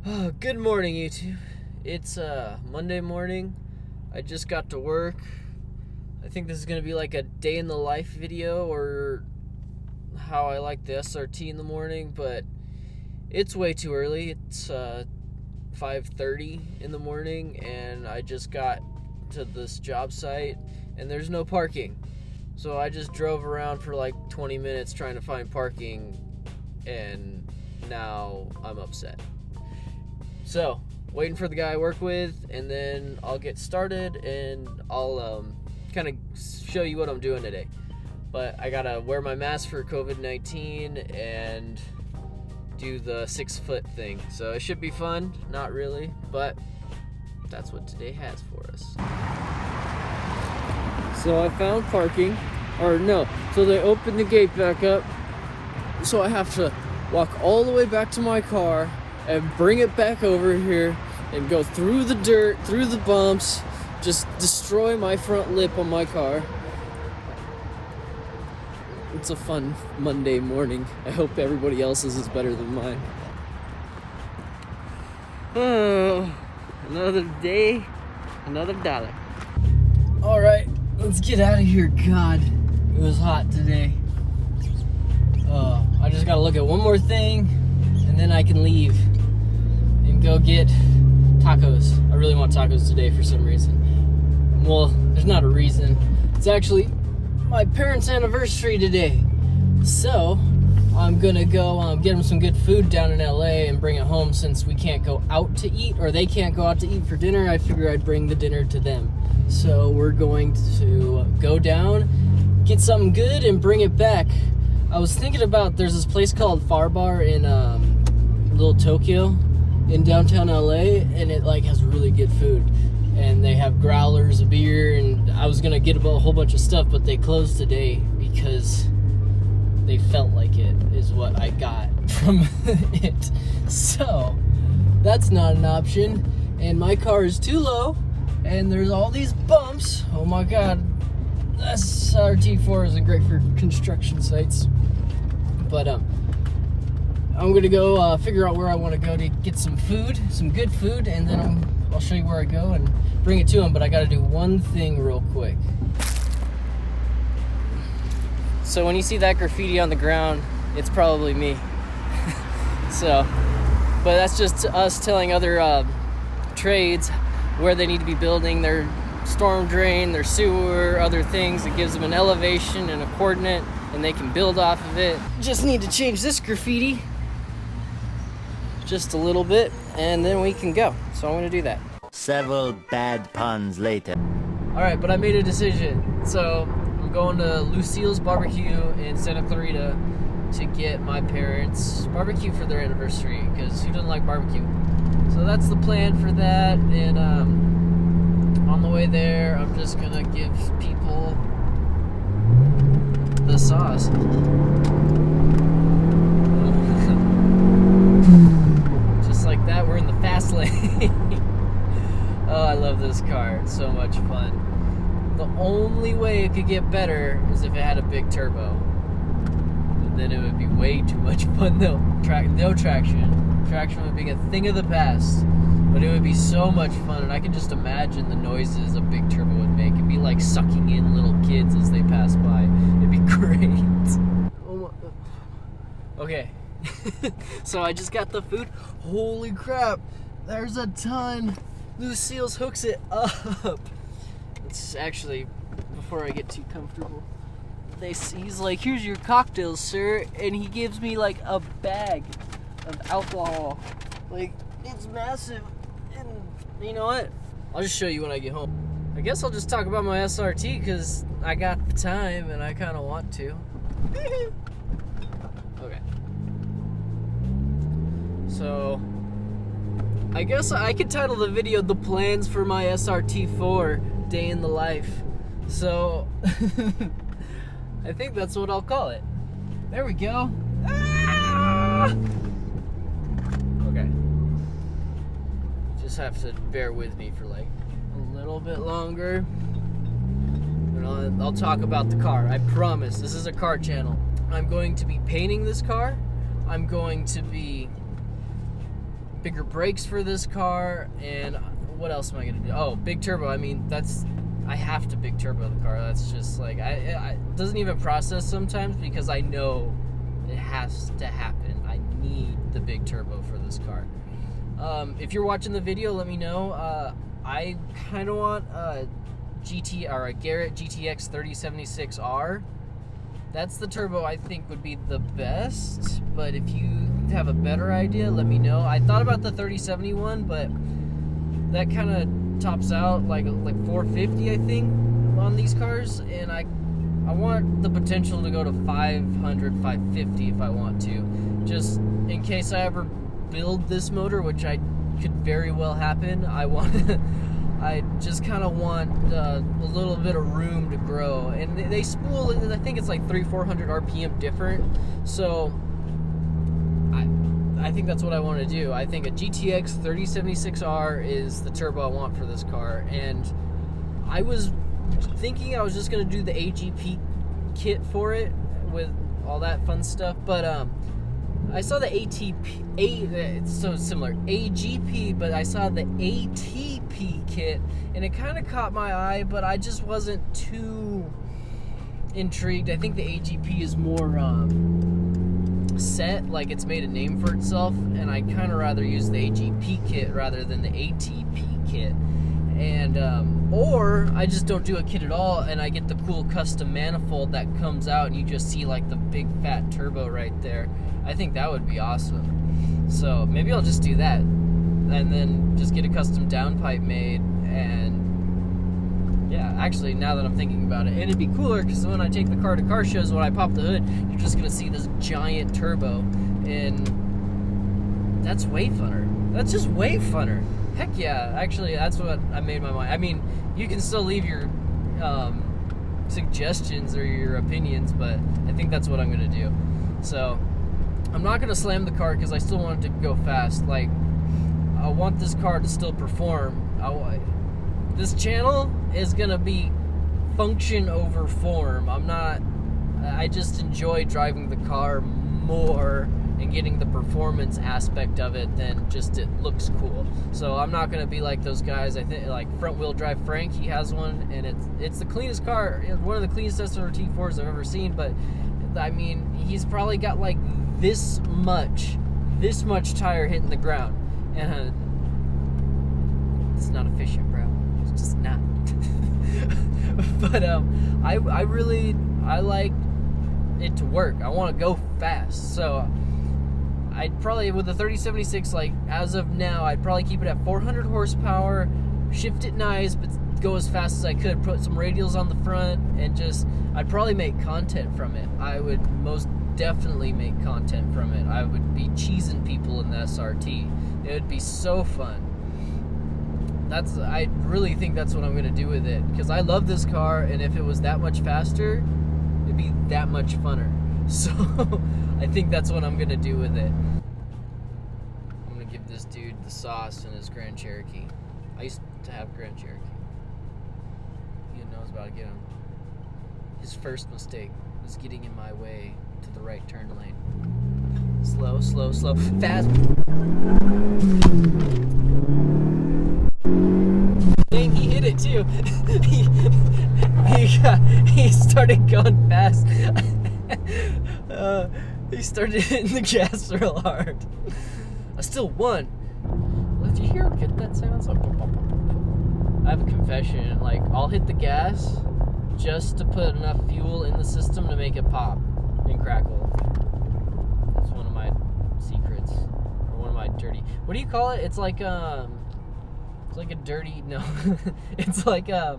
Oh, good morning, YouTube. It's Monday morning. I just got to work. I think this is going to be like a day in the life video, or how I like the SRT in the morning, but it's way too early. It's 5:30 in the morning, and I just got to this job site, and there's no parking. So I just drove around for like 20 minutes trying to find parking, and now I'm upset. So, waiting for the guy I work with, and then I'll get started, and I'll kind of show you what I'm doing today. But I gotta wear my mask for COVID-19 and do the 6-foot thing. So it should be fun. Not really, but that's what today has for us. So I found parking, or no, so they opened the gate back up. So I have to walk all the way back to my car and bring it back over here and go through the dirt, through the bumps, just destroy my front lip on my car. It's a fun Monday morning. I hope everybody else's is better than mine. Oh, another day, another dollar. All right, let's get out of here. God, it was hot today. I just gotta look at one more thing, and then I can leave and go get tacos. I really want tacos today for some reason. Well, there's not a reason. It's actually my parents' anniversary today. So I'm gonna go get them some good food down in LA and bring it home, since we can't go out to eat, or they can't go out to eat for dinner. I figure I'd bring the dinner to them. So we're going to go down, get something good, and bring it back. I was thinking about, there's this place called Far Bar in Little Tokyo in downtown LA, and it like has really good food, and they have growlers, a beer, and I was gonna get a whole bunch of stuff, but they closed today because they felt like it, is what I got from it. So that's not an option, and my car is too low, and there's all these bumps. Oh my god, SRT4 isn't great for construction sites. But I'm gonna go figure out where I want to go to get some food, some good food, and then I'll show you where I go and bring it to them. But I gotta do one thing real quick. So when you see that graffiti on the ground, it's probably me. So, but that's just us telling other trades where they need to be building their storm drain, their sewer, other things. It gives them an elevation and a coordinate, and they can build off of it. Just need to change this graffiti just a little bit, and then we can go. So I'm gonna do that. Several bad puns later. All right, but I made a decision. So I'm going to Lucille's Barbecue in Santa Clarita to get my parents barbecue for their anniversary, because who doesn't like barbecue? So that's the plan for that, and on the way there, I'm just gonna give people the sauce. Just like that, we're in the fast lane. Oh, I love this car. It's so much fun. The only way it could get better is if it had a big turbo. And then it would be way too much fun though. No traction. Traction would be a thing of the past. But it would be so much fun, and I can just imagine the noises a big turbo would make. It'd be like sucking in little kids as they pass by. It'd be great. Oh my. Okay. So I just got the food. Holy crap. There's a ton. Lucille's hooks it up. It's actually, before I get too comfortable, he's like, here's your cocktails, sir. And he gives me like a bag of alcohol. Like, it's massive. And you know what? I'll just show you when I get home. I guess I'll just talk about my SRT, because I got the time and I kind of want to. Okay. So, I guess I could title the video "The Plans for My SRT4 Day in the Life." So, I think that's what I'll call it. There we go. Ah! Okay. Just have to bear with me for like a little bit longer, and I'll talk about the car. I promise. This is a car channel. I'm going to be painting this car. I'm going to be bigger brakes for this car, and what else am I gonna do? Oh, big turbo. I mean, I have to big turbo the car. That's just like, it doesn't even process sometimes because I know it has to happen. I need the big turbo for this car. If you're watching the video, let me know. I kind of want a Garrett GTX 3076R. That's the turbo I think would be the best, but if you have a better idea, let me know. I thought about the 3071, but that kind of tops out like 450, I think, on these cars, and I want the potential to go to 500, 550 if I want to, just in case I ever build this motor, which could very well happen. I just kind of want a little bit of room to grow, and they spool it. I think it's like 300-400 RPM different, so I think that's what I want to do. I think a GTX 3076R is the turbo I want for this car, and I was thinking I was just going to do the AGP kit for it with all that fun stuff, but I saw the it's so similar, AGP, but I saw the ATP kit, and it kind of caught my eye, but I just wasn't too intrigued. I think the AGP is more set, like it's made a name for itself, and I kind of rather use the AGP kit rather than the ATP kit. And or I just don't do a kit at all, and I get the cool custom manifold that comes out, and you just see like the big fat turbo right there. I think that would be awesome. So maybe I'll just do that, and then just get a custom downpipe made. And yeah, actually, now that I'm thinking about it, and it'd be cooler because when I take the car to car shows, when I pop the hood, you're just gonna see this giant turbo, and that's way funner. That's just way funner. Heck yeah, actually, that's what I made my mind. I mean, you can still leave your suggestions or your opinions, but I think that's what I'm going to do. So, I'm not going to slam the car because I still want it to go fast. Like, I want this car to still perform. This channel is going to be function over form. I just enjoy driving the car more and getting the performance aspect of it than just it looks cool. So I'm not gonna be like those guys. I think like front wheel drive Frank, he has one, and it's the cleanest car, one of the cleanest SRT4s I've ever seen. But I mean, he's probably got like this much tire hitting the ground, and it's not efficient, bro. It's just not. But I like it to work. I want to go fast, so I'd probably, with the 3076, like as of now, I'd probably keep it at 400 horsepower, shift it nice, but go as fast as I could, put some radials on the front, and I'd probably make content from it. I would most definitely make content from it. I would be cheesing people in the SRT. It would be so fun. I really think that's what I'm going to do with it, because I love this car, and if it was that much faster, it'd be that much funner. So I think that's what I'm gonna do with it. I'm gonna give this dude the sauce in his Grand Cherokee. I used to have Grand Cherokee. He knows about to get him. His first mistake was getting in my way to the right turn lane. Slow, slow, slow, fast. Dang, he hit it too. He started going fast. He started hitting the gas real hard. I still won. Did you hear how good that sounds? I have a confession. Like, I'll hit the gas just to put enough fuel in the system to make it pop and crackle. That's one of my secrets, or one of my dirty. What do you call it? It's like a dirty. No, it's like a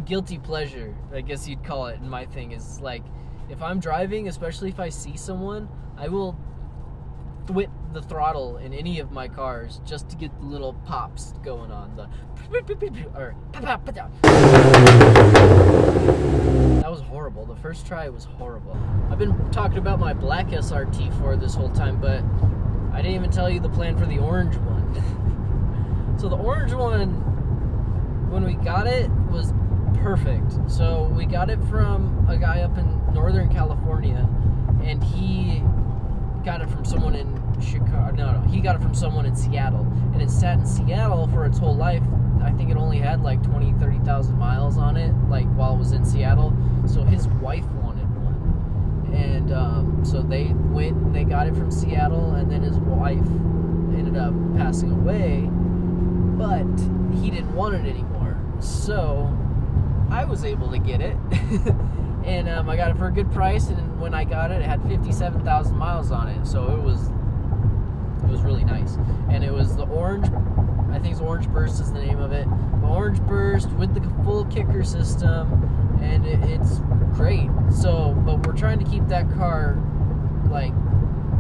guilty pleasure, I guess you'd call it. And my thing is like, if I'm driving, especially if I see someone, I will whip the throttle in any of my cars just to get the little pops going on. That was horrible. The first try was horrible. I've been talking about my black SRT4 this whole time, but I didn't even tell you the plan for the orange one. So the orange one, when we got it, was perfect. So we got it from a guy up in Northern California, and he got it from someone in Chicago. No, he got it from someone in Seattle, and it sat in Seattle for its whole life. I think it only had like 30,000 miles on it, like while it was in Seattle. So his wife wanted one, and so they went and they got it from Seattle, and then his wife ended up passing away, but he didn't want it anymore. So I was able to get it, and I got it for a good price. And when I got it, it had 57,000 miles on it, so it was really nice. And it was the orange. I think it's Orange Burst is the name of it. The Orange Burst with the full kicker system, and it's great. So, but we're trying to keep that car, like,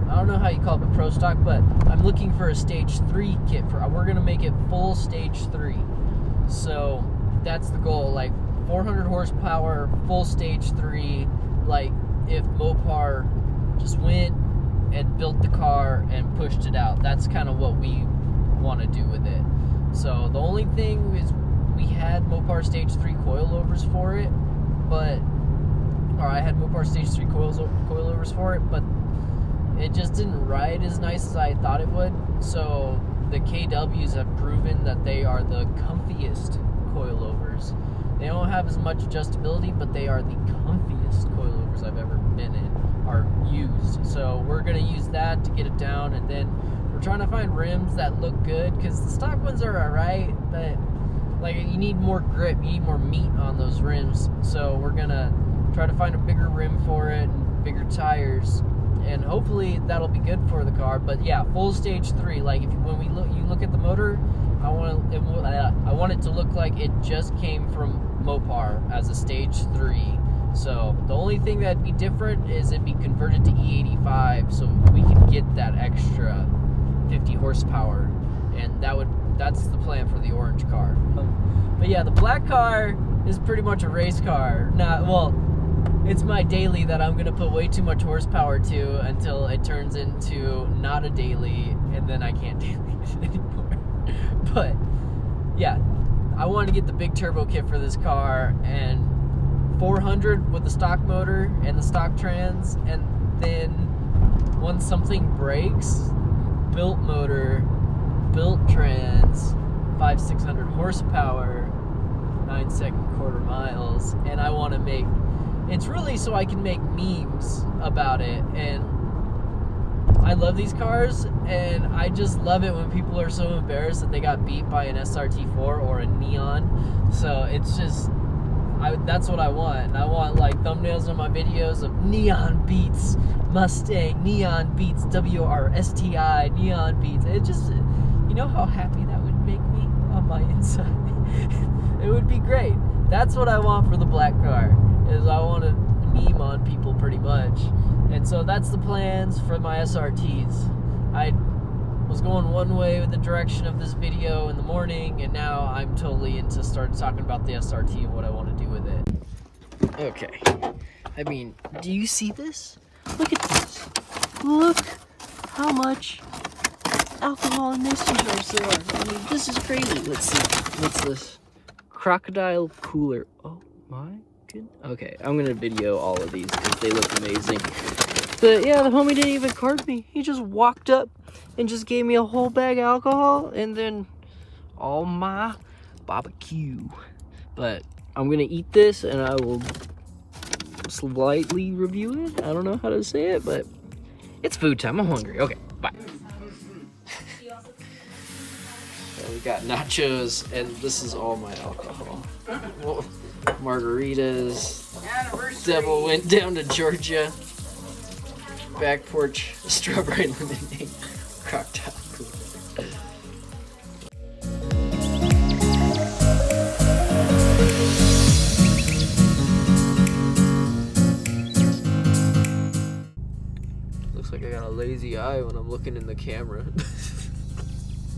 I don't know how you call it, pro stock, but I'm looking for a stage 3 kit for. We're gonna make it full stage 3. So that's the goal, like 400 horsepower, full stage 3. Like if Mopar just went and built the car and pushed it out, that's kind of what we want to do with it. So the only thing is we had Mopar stage 3 coilovers for it, or I had Mopar stage 3 coilovers for it, but it just didn't ride as nice as I thought it would. So the KWs have proven that they are the comfiest coilovers. They don't have as much adjustability, but they are the comfiest coilovers I've ever been in, are used. So we're going to use that to get it down, and then we're trying to find rims that look good, because the stock ones are alright, but like you need more grip, you need more meat on those rims. So we're going to try to find a bigger rim for it, and bigger tires, and hopefully that'll be good for the car. But yeah, full stage 3. Like when you look at the motor, I want it to look like it just came from Mopar as a stage 3. So the only thing that'd be different is it'd be converted to E85, so we can get that extra 50 horsepower, and that's the plan for the orange car. But yeah, the black car is pretty much a race car. It's my daily that I'm gonna put way too much horsepower to until it turns into not a daily, and then I can't daily it anymore. But yeah, I want to get the big turbo kit for this car, and 400 with the stock motor and the stock trans, and then once something breaks, built motor, built trans, 500-600 horsepower, 9-second quarter miles, and I want to make, it's really so I can make memes about it. And I love these cars, and I just love it when people are so embarrassed that they got beat by an SRT4 or a Neon. So it's just, that's what I want. And I want like thumbnails on my videos of Neon beats Mustang, Neon beats WRSTI, Neon beats. It just, you know how happy that would make me on my inside? It would be great. That's what I want for the black car, is I want to meme on people pretty much. And so that's the plans for my SRTs. I was going one way with the direction of this video in the morning, and now I'm totally into start talking about the SRT and what I want to do with it. Okay. I mean, do you see this? Look at this. Look how much alcohol in this jars there are. I mean, this is crazy. Let's see. What's this? Crocodile cooler. Oh my goodness. Okay, I'm gonna video all of these because they look amazing. But yeah, the homie didn't even card me. He just walked up and just gave me a whole bag of alcohol and then all my barbecue. But I'm gonna eat this and I will slightly review it. I don't know how to say it, but it's food time. I'm hungry. Okay, bye. So we got nachos, and this is all my alcohol. Well, margaritas. Devil went down to Georgia. Back porch strawberry lemonade. Cocktail cooler. Looks like I got a lazy eye when I'm looking in the camera.